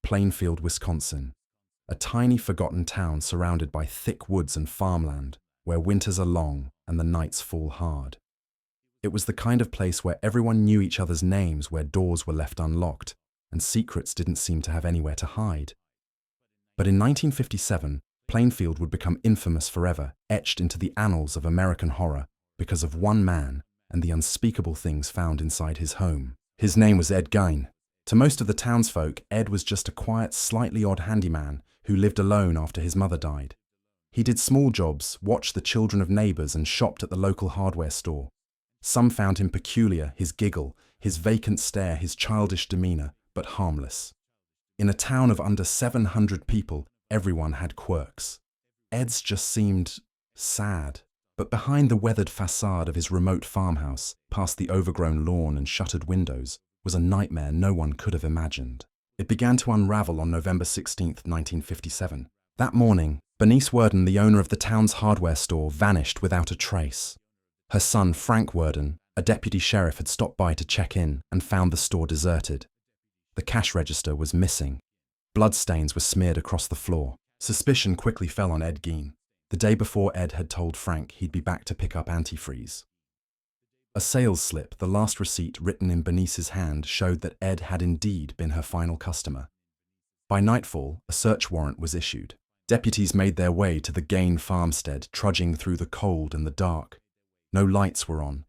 Plainfield, Wisconsin, a tiny forgotten town surrounded by thick woods and farmland, where winters are long and the nights fall hard. It was the kind of place where everyone knew each other's names, where doors were left unlocked, and secrets didn't seem to have anywhere to hide. But in 1957, Plainfield would become infamous forever, etched into the annals of American horror because of one man and the unspeakable things found inside his home. His name was Ed Gein. To most of the townsfolk, Ed was just a quiet, slightly odd handyman who lived alone after his mother died. He did small jobs, watched the children of neighbors, and shopped at the local hardware store. Some found him peculiar, his giggle, his vacant stare, his childish demeanor, but harmless. In a town of under 700 people, everyone had quirks. Ed's just seemed sad. But behind the weathered facade of his remote farmhouse, past the overgrown lawn and shuttered windows, was a nightmare no one could have imagined. It began to unravel on November 16, 1957. That morning, Bernice Worden, the owner of the town's hardware store, vanished without a trace. Her son, Frank Worden, a deputy sheriff, had stopped by to check in and found the store deserted. The cash register was missing. Bloodstains were smeared across the floor. Suspicion quickly fell on Ed Gein. The day before, Ed had told Frank he'd be back to pick up antifreeze. A sales slip, the last receipt written in Bernice's hand, showed that Ed had indeed been her final customer. By nightfall, a search warrant was issued. Deputies made their way to the Gein farmstead, trudging through the cold and the dark. No lights were on.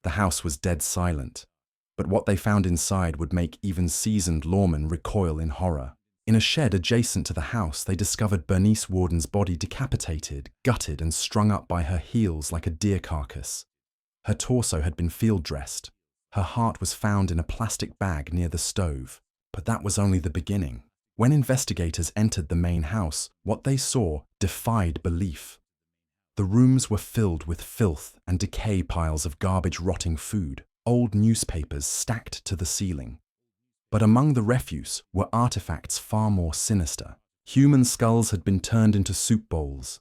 The house was dead silent. But what they found inside would make even seasoned lawmen recoil in horror. In a shed adjacent to the house, they discovered Bernice Worden's body decapitated, gutted, and strung up by her heels like a deer carcass. Her torso had been field-dressed. Her heart was found in a plastic bag near the stove. But that was only the beginning. When investigators entered the main house, what they saw defied belief. The rooms were filled with filth and decay, piles of garbage, rotting food, old newspapers stacked to the ceiling. But among the refuse were artifacts far more sinister. Human skulls had been turned into soup bowls.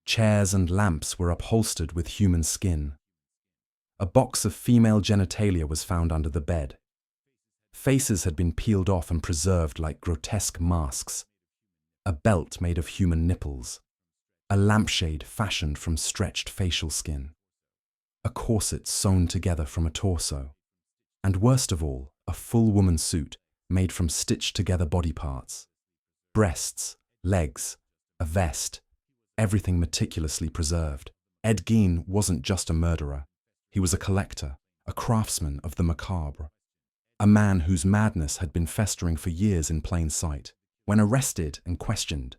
Chairs and lamps were upholstered with human skin. A box of female genitalia was found under the bed. Faces had been peeled off and preserved like grotesque masks. A belt made of human nipples. A lampshade fashioned from stretched facial skin. A corset sewn together from a torso. And worst of all, a full woman's suit made from stitched-together body parts. Breasts, legs, a vest, everything meticulously preserved. Ed Gein wasn't just a murderer. He was a collector, a craftsman of the macabre. A man whose madness had been festering for years in plain sight. When arrested and questioned,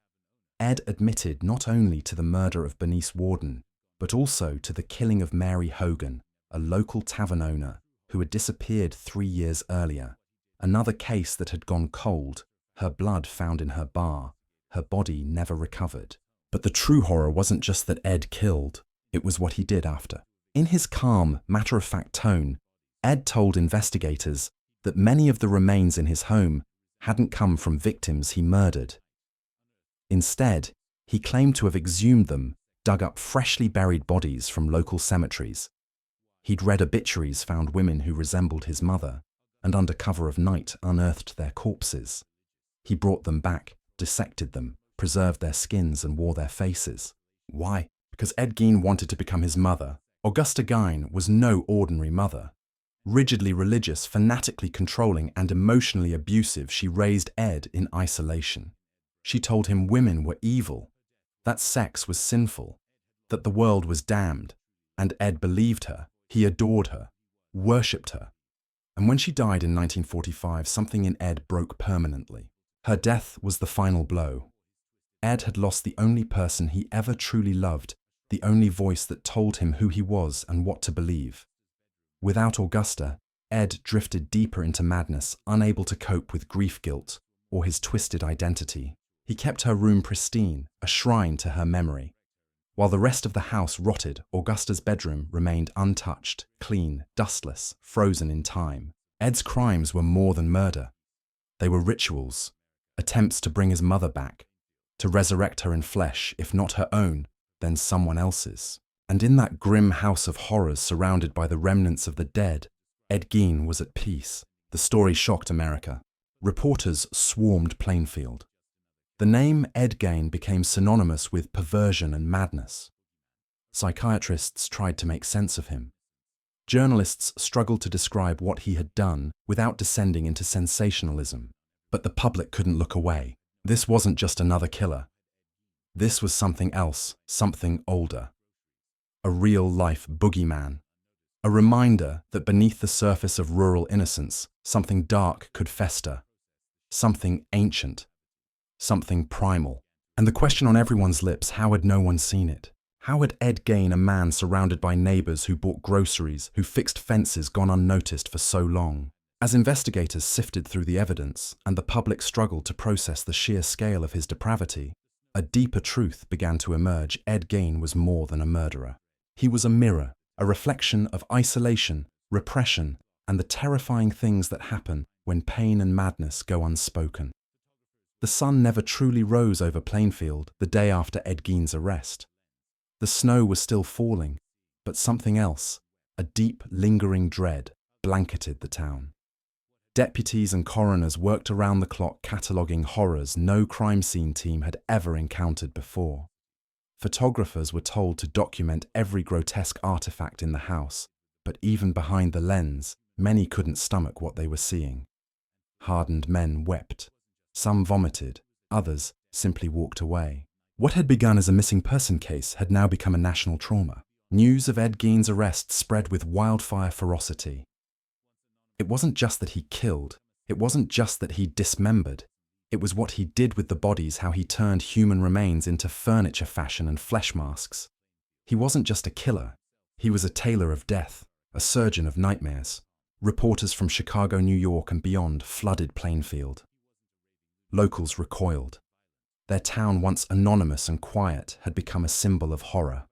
Ed admitted not only to the murder of Bernice Worden, but also to the killing of Mary Hogan, a local tavern owner who had disappeared 3 years earlier. Another case that had gone cold, her blood found in her bar, her body never recovered. But the true horror wasn't just that Ed killed, it was what he did after. In his calm, matter-of-fact tone, Ed told investigators that many of the remains in his home hadn't come from victims he murdered. Instead, he claimed to have exhumed them, dug up freshly buried bodies from local cemeteries. He'd read obituaries, found women who resembled his mother, and under cover of night unearthed their corpses. He brought them back, dissected them, preserved their skins, and wore their faces. Why? Because Ed Gein wanted to become his mother. Augusta Gein was no ordinary mother. Rigidly religious, fanatically controlling, and emotionally abusive, she raised Ed in isolation. She told him women were evil, that sex was sinful, that the world was damned, and Ed believed her. He adored her, worshipped her. And when she died in 1945, something in Ed broke permanently. Her death was the final blow. Ed had lost the only person he ever truly loved, the only voice that told him who he was and what to believe. Without Augusta, Ed drifted deeper into madness, unable to cope with grief-guilt or his twisted identity. He kept her room pristine, a shrine to her memory. While the rest of the house rotted, Augusta's bedroom remained untouched, clean, dustless, frozen in time. Ed's crimes were more than murder. They were rituals, attempts to bring his mother back, to resurrect her in flesh, if not her own, then someone else's. And in that grim house of horrors surrounded by the remnants of the dead, Ed Gein was at peace. The story shocked America. Reporters swarmed Plainfield. The name Ed Gein became synonymous with perversion and madness. Psychiatrists tried to make sense of him. Journalists struggled to describe what he had done without descending into sensationalism. But the public couldn't look away. This wasn't just another killer. This was something else, something older. A real-life boogeyman. A reminder that beneath the surface of rural innocence, something dark could fester. Something ancient. Something primal. And the question on everyone's lips, how had no one seen it? How had Ed Gein, a man surrounded by neighbors who bought groceries, who fixed fences, gone unnoticed for so long? As investigators sifted through the evidence and the public struggled to process the sheer scale of his depravity, a deeper truth began to emerge. Ed Gein was more than a murderer. He was a mirror, a reflection of isolation, repression, and the terrifying things that happen when pain and madness go unspoken. The sun never truly rose over Plainfield the day after Ed Gein's arrest. The snow was still falling, but something else, a deep, lingering dread, blanketed the town. Deputies and coroners worked around the clock cataloguing horrors no crime scene team had ever encountered before. Photographers were told to document every grotesque artifact in the house, but even behind the lens, many couldn't stomach what they were seeing. Hardened men wept. Some vomited, others simply walked away. What had begun as a missing person case had now become a national trauma. News of Ed Gein's arrest spread with wildfire ferocity. It wasn't just that he killed, it wasn't just that he dismembered, it was what he did with the bodies, how he turned human remains into furniture fashion and flesh masks. He wasn't just a killer, he was a tailor of death, a surgeon of nightmares. Reporters from Chicago, New York and beyond flooded Plainfield. Locals recoiled. Their town, once anonymous and quiet, had become a symbol of horror.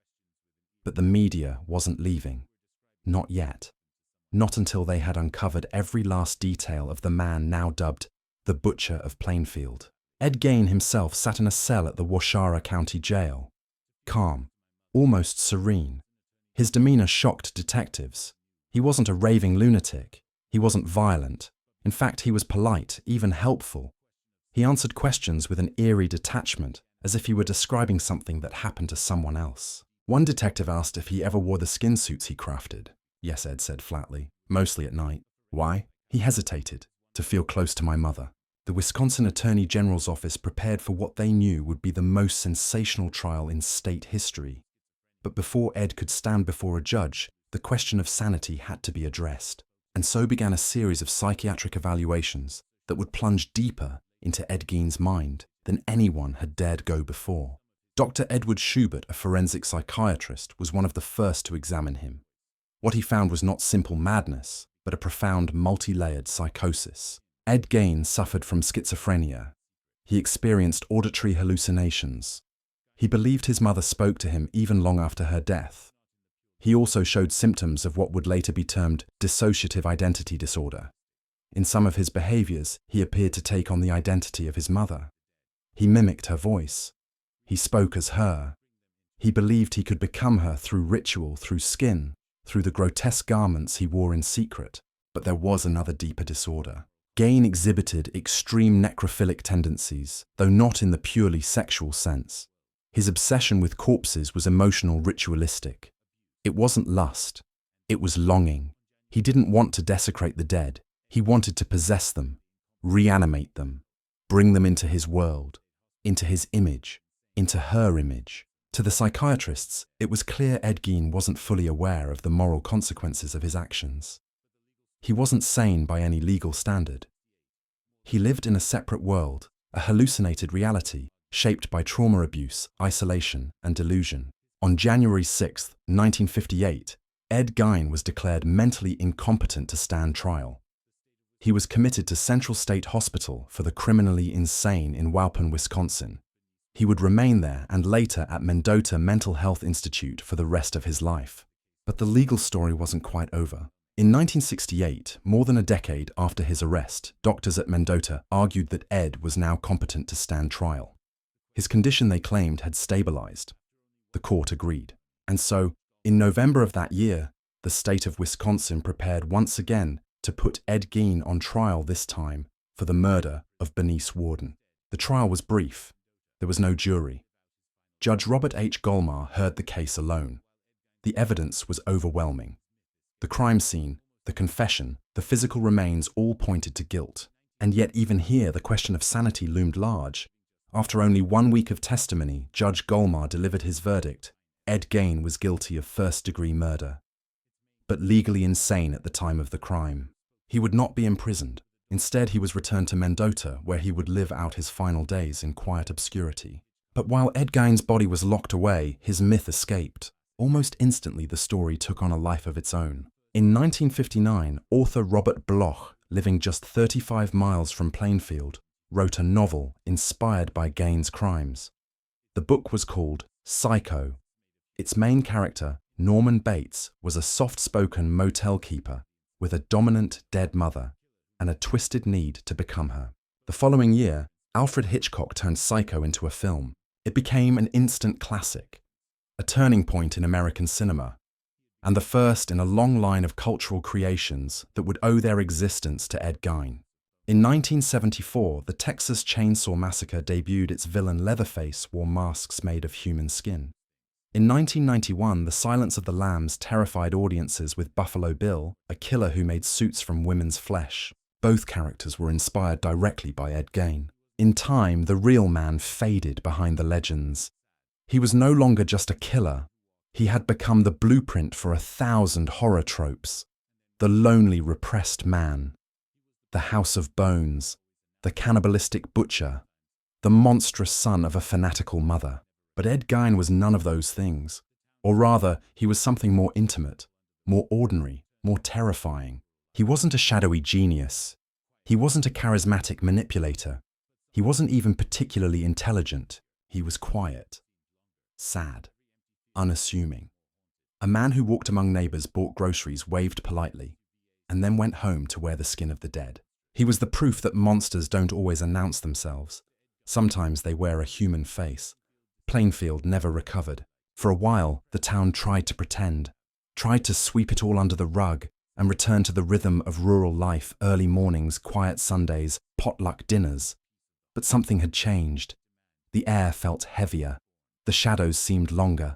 But the media wasn't leaving. Not yet. Not until they had uncovered every last detail of the man now dubbed the Butcher of Plainfield. Ed Gein himself sat in a cell at the Washoe County Jail. Calm, almost serene. His demeanor shocked detectives. He wasn't a raving lunatic. He wasn't violent. In fact, he was polite, even helpful. He answered questions with an eerie detachment, as if he were describing something that happened to someone else. One detective asked if he ever wore the skin suits he crafted. Yes, Ed said flatly, mostly at night. Why? He hesitated. To feel close to my mother. The Wisconsin Attorney General's office prepared for what they knew would be the most sensational trial in state history. But before Ed could stand before a judge, the question of sanity had to be addressed. And so began a series of psychiatric evaluations that would plunge deeper into Ed Gein's mind than anyone had dared go before. Dr. Edward Schubert, a forensic psychiatrist, was one of the first to examine him. What he found was not simple madness, but a profound multi-layered psychosis. Ed Gein suffered from schizophrenia. He experienced auditory hallucinations. He believed his mother spoke to him even long after her death. He also showed symptoms of what would later be termed dissociative identity disorder. In some of his behaviors, he appeared to take on the identity of his mother. He mimicked her voice. He spoke as her. He believed he could become her through ritual, through skin, through the grotesque garments he wore in secret. But there was another deeper disorder. Gein exhibited extreme necrophilic tendencies, though not in the purely sexual sense. His obsession with corpses was emotional, ritualistic. It wasn't lust. It was longing. He didn't want to desecrate the dead. He wanted to possess them, reanimate them, bring them into his world, into his image, into her image. To the psychiatrists, it was clear Ed Gein wasn't fully aware of the moral consequences of his actions. He wasn't sane by any legal standard. He lived in a separate world, a hallucinated reality, shaped by trauma abuse, isolation, and delusion. On January 6, 1958, Ed Gein was declared mentally incompetent to stand trial. He was committed to Central State Hospital for the criminally insane in Waupun, Wisconsin. He would remain there and later at Mendota Mental Health Institute for the rest of his life. But the legal story wasn't quite over. In 1968, more than a decade after his arrest, doctors at Mendota argued that Ed was now competent to stand trial. His condition, they claimed, had stabilized. The court agreed. And so, in November of that year, the state of Wisconsin prepared once again to put Ed Gein on trial, this time for the murder of Bernice Worden. The trial was brief. There was no jury. Judge Robert H. Golmar heard the case alone. The evidence was overwhelming. The crime scene, the confession, the physical remains all pointed to guilt. And yet even here the question of sanity loomed large. After only 1 week of testimony, Judge Golmar delivered his verdict. Ed Gein was guilty of first-degree murder, but legally insane at the time of the crime. He would not be imprisoned. Instead, he was returned to Mendota, where he would live out his final days in quiet obscurity. But while Ed Gein's body was locked away, his myth escaped. Almost instantly, the story took on a life of its own. In 1959, author Robert Bloch, living just 35 miles from Plainfield, wrote a novel inspired by Gein's crimes. The book was called Psycho. Its main character, Norman Bates, was a soft-spoken motel keeper with a dominant dead mother and a twisted need to become her. The following year, Alfred Hitchcock turned Psycho into a film. It became an instant classic, a turning point in American cinema, and the first in a long line of cultural creations that would owe their existence to Ed Gein. In 1974, the Texas Chain Saw Massacre debuted. Its villain Leatherface wore masks made of human skin. In 1991, The Silence of the Lambs terrified audiences with Buffalo Bill, a killer who made suits from women's flesh. Both characters were inspired directly by Ed Gein. In time, the real man faded behind the legends. He was no longer just a killer. He had become the blueprint for 1,000 horror tropes. The lonely, repressed man, the house of bones, the cannibalistic butcher, the monstrous son of a fanatical mother. But Ed Gein was none of those things. Or rather, he was something more intimate, more ordinary, more terrifying. He wasn't a shadowy genius. He wasn't a charismatic manipulator. He wasn't even particularly intelligent. He was quiet, sad, unassuming. A man who walked among neighbors, bought groceries, waved politely, and then went home to wear the skin of the dead. He was the proof that monsters don't always announce themselves. Sometimes they wear a human face. Plainfield never recovered. For a while, the town tried to pretend, tried to sweep it all under the rug and return to the rhythm of rural life, early mornings, quiet Sundays, potluck dinners. But something had changed. The air felt heavier, the shadows seemed longer,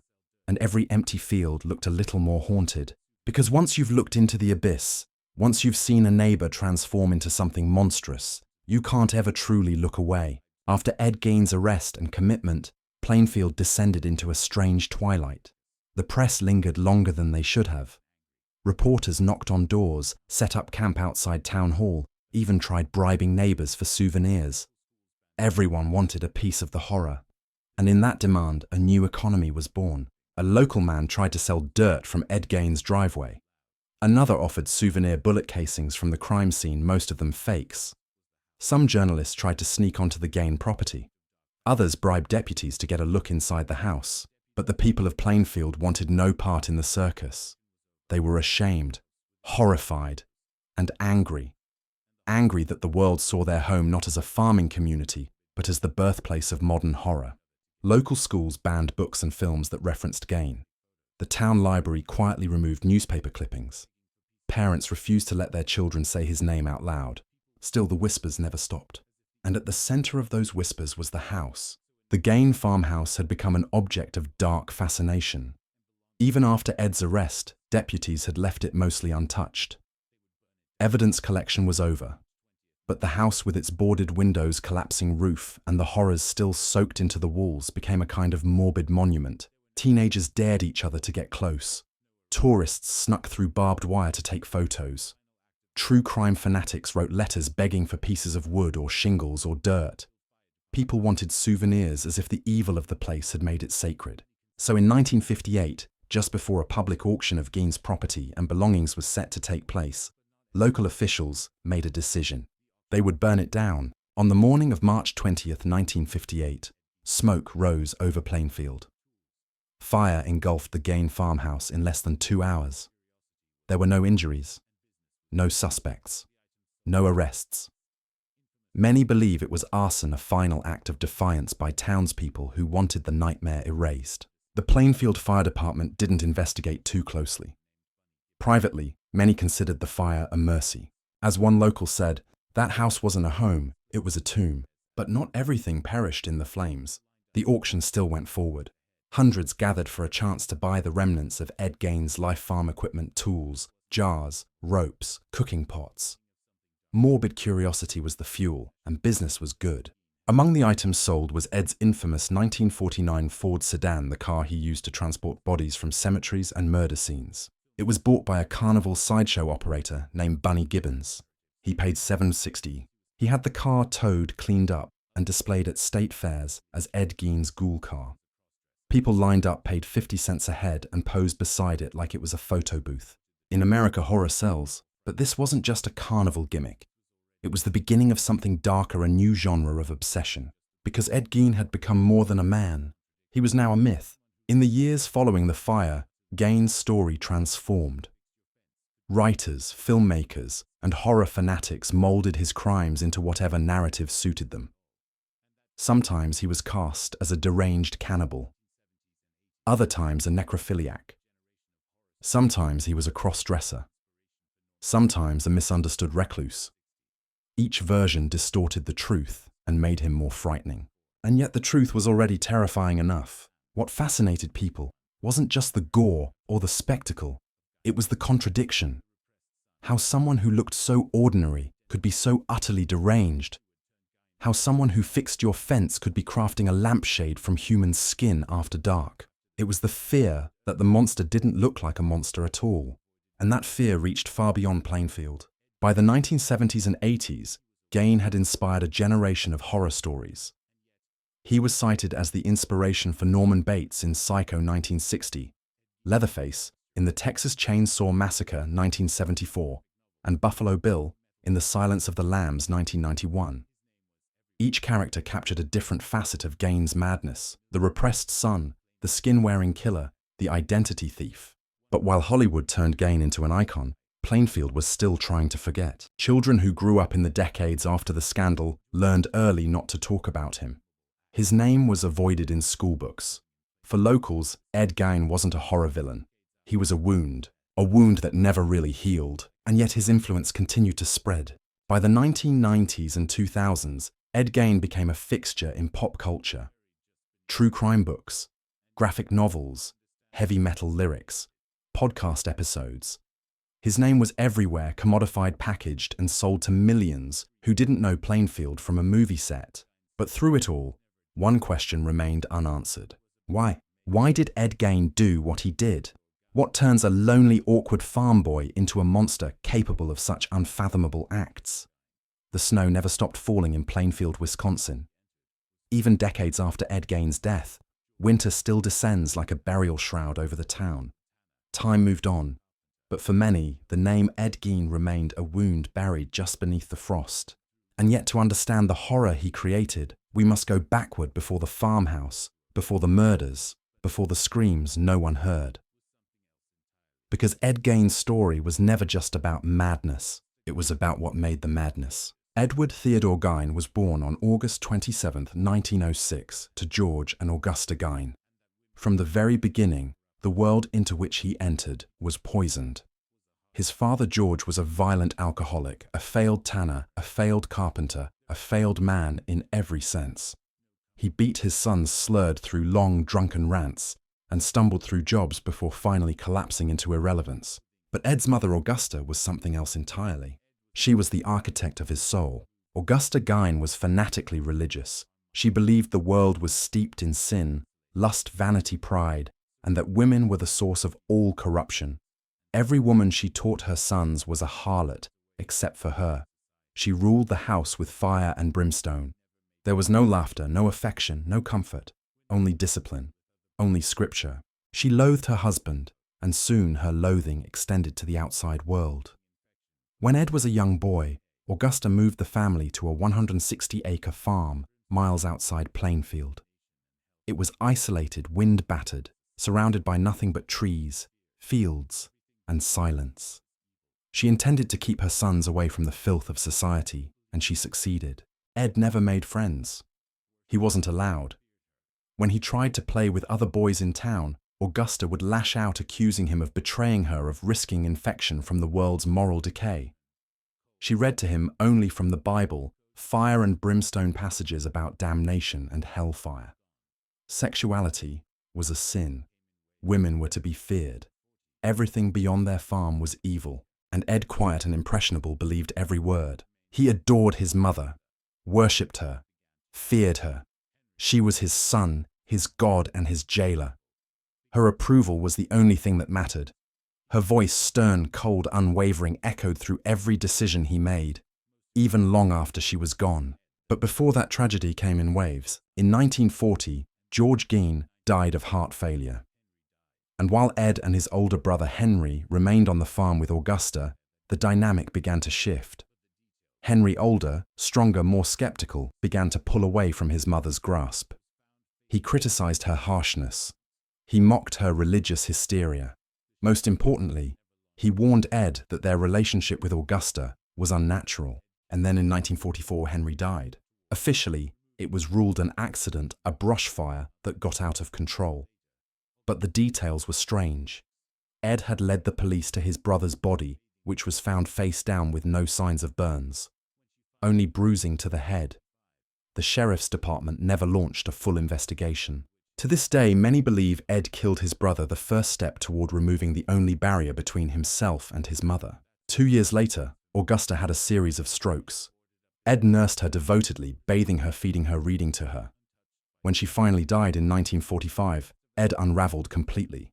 and every empty field looked a little more haunted. Because once you've looked into the abyss, once you've seen a neighbor transform into something monstrous, you can't ever truly look away. After Ed Gein's arrest and commitment, Plainfield descended into a strange twilight. The press lingered longer than they should have. Reporters knocked on doors, set up camp outside town hall, even tried bribing neighbors for souvenirs. Everyone wanted a piece of the horror. And in that demand, a new economy was born. A local man tried to sell dirt from Ed Gein's driveway. Another offered souvenir bullet casings from the crime scene, most of them fakes. Some journalists tried to sneak onto the Gein property. Others bribed deputies to get a look inside the house. But the people of Plainfield wanted no part in the circus. They were ashamed, horrified, and angry. Angry that the world saw their home not as a farming community, but as the birthplace of modern horror. Local schools banned books and films that referenced Gein. The town library quietly removed newspaper clippings. Parents refused to let their children say his name out loud. Still, the whispers never stopped. And at the center of those whispers was the house. The Gein farmhouse had become an object of dark fascination. Even after Ed's arrest, deputies had left it mostly untouched. Evidence collection was over. But the house with its boarded windows, collapsing roof, and the horrors still soaked into the walls became a kind of morbid monument. Teenagers dared each other to get close. Tourists snuck through barbed wire to take photos. True crime fanatics wrote letters begging for pieces of wood or shingles or dirt. People wanted souvenirs as if the evil of the place had made it sacred. So in 1958, just before a public auction of Gein's property and belongings was set to take place, local officials made a decision. They would burn it down. On the morning of March 20th, 1958, smoke rose over Plainfield. Fire engulfed the Gein farmhouse in less than 2 hours. There were no injuries, no suspects, no arrests. Many believe it was arson, a final act of defiance by townspeople who wanted the nightmare erased. The Plainfield Fire Department didn't investigate too closely. Privately, many considered the fire a mercy. As one local said, That house wasn't a home, it was a tomb. But not everything perished in the flames. The auction still went forward. Hundreds gathered for a chance to buy the remnants of Ed Gein's life farm equipment, tools, jars, ropes, cooking pots. Morbid curiosity was the fuel, and business was good. Among the items sold was Ed's infamous 1949 Ford sedan, the car he used to transport bodies from cemeteries and murder scenes. It was bought by a carnival sideshow operator named Bunny Gibbons. He paid $760. He had the car towed, cleaned up, and displayed at state fairs as Ed Gein's ghoul car. People lined up, paid 50 cents a head, and posed beside it like it was a photo booth. In America, horror sells, but this wasn't just a carnival gimmick. It was the beginning of something darker, a new genre of obsession. Because Ed Gein had become more than a man. He was now a myth. In the years following the fire, Gein's story transformed. Writers, filmmakers, and horror fanatics molded his crimes into whatever narrative suited them. Sometimes he was cast as a deranged cannibal. Other times a necrophiliac. Sometimes he was a cross-dresser. Sometimes a misunderstood recluse. Each version distorted the truth and made him more frightening. And yet the truth was already terrifying enough. What fascinated people wasn't just the gore or the spectacle, it was the contradiction. How someone who looked so ordinary could be so utterly deranged. How someone who fixed your fence could be crafting a lampshade from human skin after dark. It was the fear that the monster didn't look like a monster at all. And that fear reached far beyond Plainfield. By the 1970s and 80s, Gein had inspired a generation of horror stories. He was cited as the inspiration for Norman Bates in Psycho 1960, Leatherface in the Texas Chain Saw Massacre 1974, and Buffalo Bill in The Silence of the Lambs 1991. Each character captured a different facet of Gein's madness: the repressed son, the skin-wearing killer, the identity thief. But while Hollywood turned Gein into an icon, Plainfield was still trying to forget. Children who grew up in the decades after the scandal learned early not to talk about him. His name was avoided in schoolbooks. For locals, Ed Gein wasn't a horror villain. He was a wound that never really healed, and yet his influence continued to spread. By the 1990s and 2000s, Ed Gein became a fixture in pop culture. True crime books, graphic novels, heavy metal lyrics, podcast episodes. His name was everywhere, commodified, packaged, and sold to millions who didn't know Plainfield from a movie set. But through it all, one question remained unanswered. Why? Why did Ed Gein do what he did? What turns a lonely, awkward farm boy into a monster capable of such unfathomable acts? The snow never stopped falling in Plainfield, Wisconsin. Even decades after Ed Gein's death, winter still descends like a burial shroud over the town. Time moved on. But for many, the name Ed Gein remained a wound buried just beneath the frost. And yet to understand the horror he created, we must go backward before the farmhouse, before the murders, before the screams no one heard. Because Ed Gein's story was never just about madness, it was about what made the madness. Edward Theodore Gein was born on August 27, 1906, to George and Augusta Gein. From the very beginning, the world into which he entered was poisoned. His father George was a violent alcoholic, a failed tanner, a failed carpenter, a failed man in every sense. He beat his sons, slurred through long, drunken rants, and stumbled through jobs before finally collapsing into irrelevance. But Ed's mother Augusta was something else entirely. She was the architect of his soul. Augusta Gein was fanatically religious. She believed the world was steeped in sin, lust, vanity, pride, and that women were the source of all corruption. Every woman she taught her sons was a harlot, except for her. She ruled the house with fire and brimstone. There was no laughter, no affection, no comfort, only discipline, only scripture. She loathed her husband, and soon her loathing extended to the outside world. When Ed was a young boy, Augusta moved the family to a 160-acre farm miles outside Plainfield. It was isolated, wind-battered, surrounded by nothing but trees, fields, and silence. She intended to keep her sons away from the filth of society, and she succeeded. Ed never made friends. He wasn't allowed. When he tried to play with other boys in town, Augusta would lash out, accusing him of betraying her, of risking infection from the world's moral decay. She read to him only from the Bible, fire and brimstone passages about damnation and hellfire. Sexuality was a sin. Women were to be feared. Everything beyond their farm was evil, and Ed, quiet and impressionable, believed every word. He adored his mother, worshipped her, feared her. She was his son, his God, and his jailer. Her approval was the only thing that mattered. Her voice, stern, cold, unwavering, echoed through every decision he made, even long after she was gone. But before that tragedy came in waves, in 1940, George Gein died of heart failure. And while Ed and his older brother Henry remained on the farm with Augusta, the dynamic began to shift. Henry, older, stronger, more skeptical, began to pull away from his mother's grasp. He criticized her harshness. He mocked her religious hysteria. Most importantly, he warned Ed that their relationship with Augusta was unnatural. And then in 1944, Henry died. Officially, it was ruled an accident, a brush fire that got out of control. But the details were strange. Ed had led the police to his brother's body, which was found face down with no signs of burns, only bruising to the head. The sheriff's department never launched a full investigation. To this day, many believe Ed killed his brother, the first step toward removing the only barrier between himself and his mother. 2 years later, Augusta had a series of strokes. Ed nursed her devotedly, bathing her, feeding her, reading to her. When she finally died in 1945, Ed unraveled completely.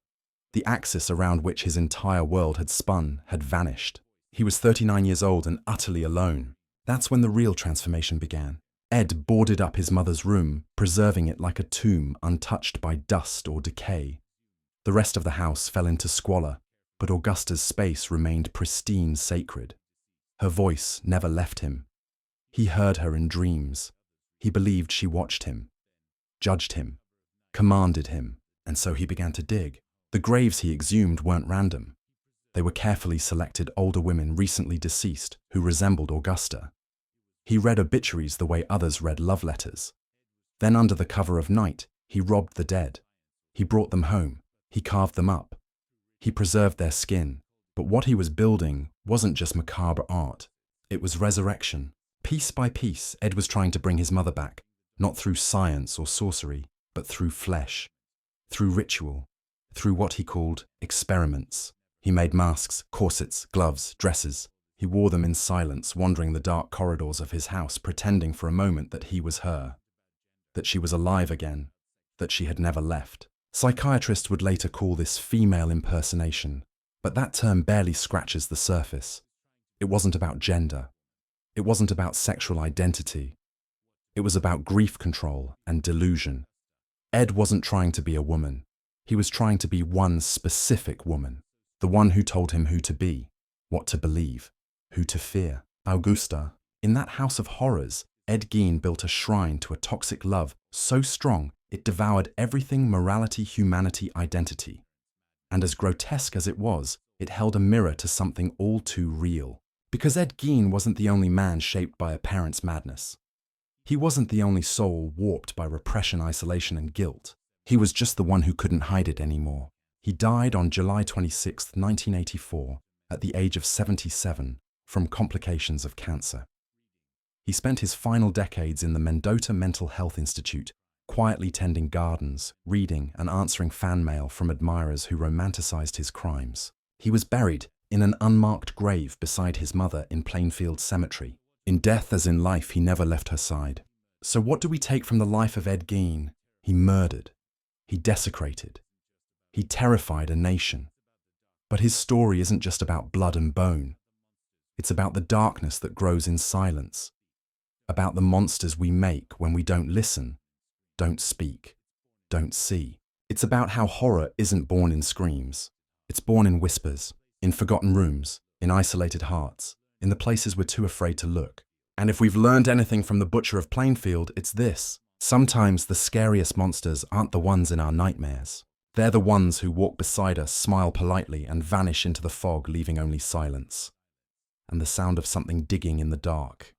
The axis around which his entire world had spun had vanished. He was 39 years old and utterly alone. That's when the real transformation began. Ed boarded up his mother's room, preserving it like a tomb untouched by dust or decay. The rest of the house fell into squalor, but Augusta's space remained pristine, sacred. Her voice never left him. He heard her in dreams. He believed she watched him, judged him, commanded him, and so he began to dig. The graves he exhumed weren't random. They were carefully selected older women recently deceased who resembled Augusta. He read obituaries the way others read love letters. Then, under the cover of night, he robbed the dead. He brought them home. He carved them up. He preserved their skin. But what he was building wasn't just macabre art. It was resurrection. Piece by piece, Ed was trying to bring his mother back, not through science or sorcery, but through flesh, through ritual, through what he called experiments. He made masks, corsets, gloves, dresses. He wore them in silence, wandering the dark corridors of his house, pretending for a moment that he was her, that she was alive again, that she had never left. Psychiatrists would later call this female impersonation, but that term barely scratches the surface. It wasn't about gender. It wasn't about sexual identity. It was about grief control and delusion. Ed wasn't trying to be a woman. He was trying to be one specific woman, the one who told him who to be, what to believe, who to fear. Augusta. In that house of horrors, Ed Gein built a shrine to a toxic love so strong it devoured everything morality, humanity, identity. And as grotesque as it was, it held a mirror to something all too real. Because Ed Gein wasn't the only man shaped by a parent's madness. He wasn't the only soul warped by repression, isolation, and guilt. He was just the one who couldn't hide it anymore. He died on July 26, 1984, at the age of 77, from complications of cancer. He spent his final decades in the Mendota Mental Health Institute, quietly tending gardens, reading, and answering fan mail from admirers who romanticized his crimes. He was buried in an unmarked grave beside his mother in Plainfield Cemetery. In death as in life, he never left her side. So what do we take from the life of Ed Gein? He murdered. He desecrated. He terrified a nation. But his story isn't just about blood and bone. It's about the darkness that grows in silence, about the monsters we make when we don't listen, don't speak, don't see. It's about how horror isn't born in screams. It's born in whispers, in forgotten rooms, in isolated hearts, in the places we're too afraid to look. And if we've learned anything from the Butcher of Plainfield, it's this. Sometimes the scariest monsters aren't the ones in our nightmares. They're the ones who walk beside us, smile politely, and vanish into the fog, leaving only silence and the sound of something digging in the dark.